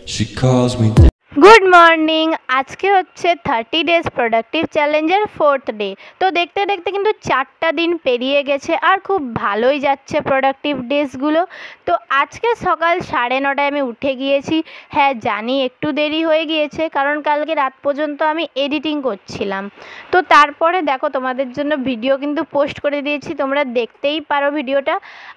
She calls me. Good morning. আজকে হচ্ছে 30 days productive চ্যালেঞ্জের 4th ডে। তো দেখতে দেখতে কিন্তু 4টা দিন পেরিয়ে গেছে আর খুব ভালোই যাচ্ছে প্রোডাক্টিভ ডেজগুলো। তো আজকে সকাল 9:30টায় আমি উঠে গিয়েছি। হ্যাঁ জানি একটু দেরি হয়ে গিয়েছে, কারণ কালকে রাত পর্যন্ত আমি এডিটিং করছিলাম। তো তারপরে দেখো তোমাদের জন্য ভিডিও কিন্তু পোস্ট করে দিয়েছি, তোমরা দেখতেই পারো ভিডিওটা।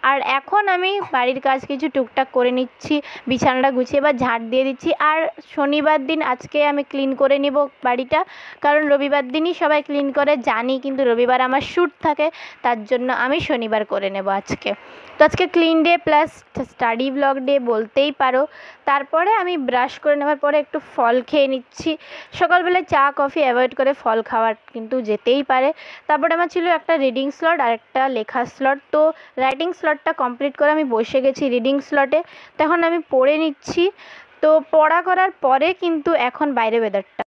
আর এখন আমি বাড়ির কাজ কিছু টুকটাক করে নিচ্ছি, বিছানাটা গুছিয়ে বা ঝাঁট দিয়ে দিচ্ছি। আর শনিবার দিন আজকে আমি ক্লিন করে নিব বাড়িটা, কারণ রবিবার দিনই সবাই ক্লিন করে জানি, কিন্তু রবিবার আমার শ্যুট থাকে, তার জন্য আমি শনিবার করে নেব আজকে। তো আজকে clean day plus study blog day বলতেই পারো। তারপরে আমি ব্রাশ করে নেওয়ার পরে একটু ফল খেয়ে নিচ্ছি। সকালবেলায় চা কফি অ্যাভয়েড করে ফল খাওয়ার কিন্তু যেতেই পারে। তারপরে আমার ছিল একটা রিডিং স্লট আর একটা লেখা স্লট। তো রাইটিং স্লটটা কমপ্লিট করে আমি বসে গেছি রিডিং স্লটে। তখন আমি পড়ে নিচ্ছি। তো পড়া করার পরে কিন্তু এখন বাইরে ওয়েদারটা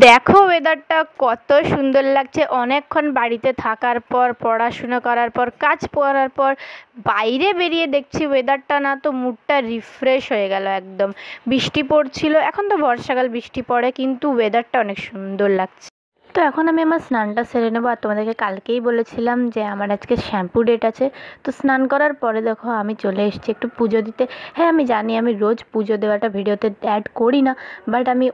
দেখো, ওয়েদারটা কত সুন্দর লাগছে। অনেকক্ষণ বাড়িতে থাকার পর, পড়াশুনো করার পর, কাজ করার পর বাইরে বেরিয়ে দেখছি ওয়েদারটা, না তো মুডটা রিফ্রেশ হয়ে গেল একদম। বৃষ্টি পড়ছিল, এখন তো বর্ষাকাল বৃষ্টি পড়ে, কিন্তু ওয়েদারটা অনেক সুন্দর লাগছে। তো এখন আমি আমার স্নানটা সেরে নেবো। আর তোমাদেরকে কালকেই বলেছিলাম যে আমার আজকে শ্যাম্পু ডেট আছে। তো স্নান করার পরে দেখো আমি চলে এসেছি একটু পুজো দিতে। হ্যাঁ আমি জানি আমি রোজ পুজো দেওয়াটা ভিডিওতে অ্যাড করি না, বাট আমি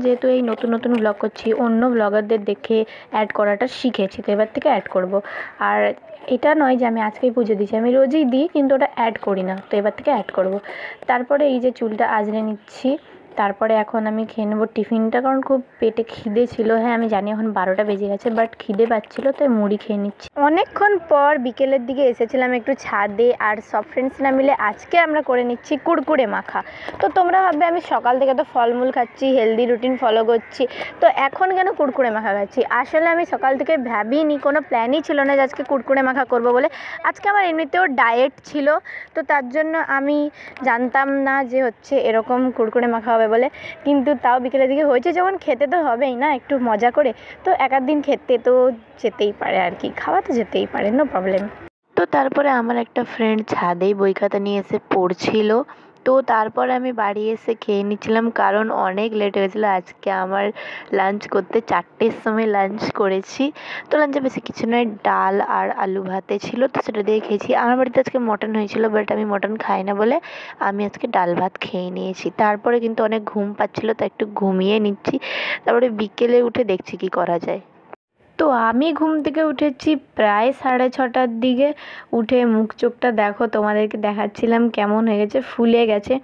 যেহেতু এই নতুন নতুন ব্লগ করছি, অন্য ব্লগারদের দেখে অ্যাড করাটা শিখেছি, তো এবার থেকে অ্যাড করব। আর এটা নয় যে আমি আজকেই পুজো দিচ্ছি, আমি রোজই দিই, কিন্তু ওটা অ্যাড করি না, তো এবার থেকে অ্যাড করব। তারপরে এই যে চুলটা আঁচড়ে নিচ্ছি। তারপরে এখন আমি খেয়ে নেবো টিফিনটা, কারণ খুব পেটে খিদে ছিল। হ্যাঁ আমি জানি এখন 12টা বেজে গেছে, বাট খিদে পাচ্ছিলো, তাই মুড়ি খেয়ে নিচ্ছি। অনেকক্ষণ পর বিকেলের দিকে এসেছিলাম একটু ছাদে, আর সব ফ্রেন্ডসরা মিলে আজকে আমরা করে নিচ্ছি কুড়কুড়ে মাখা। তো তোমরা ভাববে আমি সকাল থেকে তো ফলমূল খাচ্ছি, হেলদি রুটিন ফলো করছি, তো এখন কেন কুড়কুড়ে মাখা খাচ্ছি? আসলে আমি সকাল থেকে ভাবিনি, কোনো প্ল্যানই ছিল না যে আজকে কুড়কুড়ে মাখা করবো বলে। আজকে আমার এমনিতেও ডায়েট ছিল, তো তার জন্য আমি জানতাম না যে হচ্ছে এরকম কুড়কুড়ে মাখা হবে বলে। কিন্তু তাও বিকেলের দিকে হয়েছে যখন, খেতে তো হবেই না একটু মজা করে। তো এক দিন খেতে তো যেতেই পারে আর কি, খাওয়া তো যেতেই পারে, নো প্রবলেম। তো তারপরে আমার একটা ফ্রেন্ড ছাদেই বই খাতা নিয়ে এসে পড়ছিল। তো তারপরে আমি বাড়ি এসে খেয়ে নিচ্ছিলাম, কারণ অনেক লেট হয়েছিল। আজকে আমার লাঞ্চ করতে 4টের সময় লাঞ্চ করেছি। তো লাঞ্চে বেশি কিছু নয়, ডাল আর আলু ভাতে ছিল, তো সেটা দিয়ে খেয়েছি। আমার বাড়িতে আজকে মটন হয়েছিল, বাট আমি মটন খাই না বলে আমি আজকে ডাল ভাত খেয়ে নিয়েছি। তারপরে কিন্তু অনেক ঘুম পাচ্ছিলো, তো একটু ঘুমিয়ে নিচ্ছি। তারপরে বিকেলে উঠে দেখছি কি করা যায়। তো আমি ঘুম থেকে উঠেছি প্রায় 6:30টার দিকে। উঠে মুখ চোখটা দেখো, তোমাদেরকে দেখাচ্ছিলাম কেমন হয়ে গেছে, ফুলে গেছে।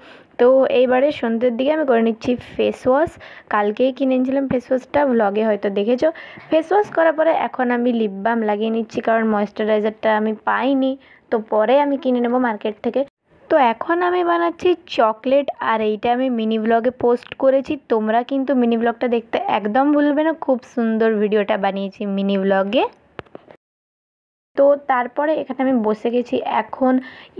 তো এইবারে সন্ধ্যের দিকে আমি করে নিচ্ছি ফেস ওয়াশ। কালকেই কিনে এনেছিলাম ফেস ওয়াশটা, ব্লগে হয়তো দেখেছো। ফেস ওয়াশ করার পরে এখন আমি লিপ বাম লাগিয়ে নিচ্ছি, কারণ ময়েশ্চারাইজারটা আমি পাইনি, তো পরে আমি কিনে নেবো মার্কেট থেকে। তো এখন আমি বানাচ্ছি চকলেট, আর এইটা আমি মিনি ব্লগে পোস্ট করেছি। তোমরা কিন্তু মিনি ব্লগটা দেখতে একদম ভুলবে না, খুব সুন্দর ভিডিওটা বানিয়েছি মিনি ব্লগে। তো তারপরে এখানে আমি বসে গেছি এখন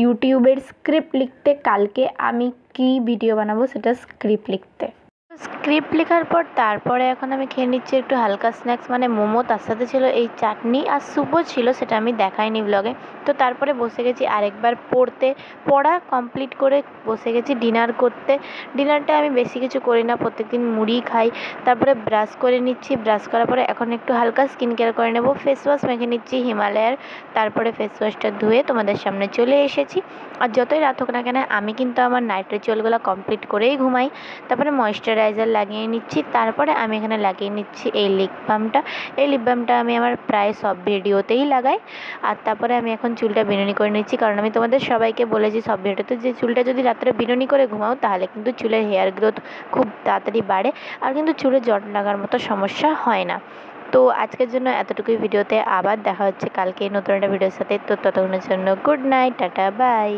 ইউটিউবের স্ক্রিপ্ট লিখতে। কালকে আমি কি ভিডিও বানাবো সেটা স্ক্রিপ্ট লিখতে। স্ক্রিপ্ট লেখার পর তারপরে এখন আমি খেয়ে নিচ্ছি একটু হালকা স্ন্যাক্স, মানে মোমো, তার সাথে ছিল এই চাটনি আর স্যুপও ছিল, সেটা আমি দেখাইনি ব্লগে। তো তারপরে বসে গেছি আরেকবার পড়তে। পড়া কমপ্লিট করে বসে গেছি ডিনার করতে। ডিনারটা আমি বেশি কিছু করি না, প্রত্যেকদিন মুড়ি খাই। তারপরে ব্রাশ করে নিচ্ছি, ব্রাশ করার পরে এখন একটু হালকা স্কিন কেয়ার করে নেব। ফেস ওয়াশ মেখে নিচ্ছি হিমালয়ার। তারপরে ফেস ওয়াশটা ধুয়ে তোমাদের সামনে চলে এসেছি। আর যতই রাত হোক না কেন, আমি কিন্তু আমার নাইট রিচুয়ালগুলো কমপ্লিট করেই ঘুমাই। তারপরে ময়েশ্চারাইজার লাগিয়ে নিচ্ছি। তারপরে আমি এখানে লাগিয়ে নিচ্ছি এই লিপ বামটা। এই লিপ বামটা আমি আমার প্রায় সব ভিডিওতেই লাগাই। আর তারপরে আমি এখন চুলটা বিনুনি করে নিচ্ছি, কারণ আমি তোমাদের সবাইকে বলেছি সব ভিডিওতে যে চুলটা যদি রাত্রে বিনুনি করে ঘুমাও, তাহলে কিন্তু চুলের হেয়ার গ্রোথ খুব তাড়াতাড়ি বাড়ে, আর কিন্তু চুলে জট লাগার মতো সমস্যা হয় না। তো আজকের জন্য এতটুকুই ভিডিওতে, আবার দেখা হচ্ছে কালকে নতুন একটা ভিডিওর সাথে। তো ততক্ষণের জন্য গুড নাইট, টাটা, বাই।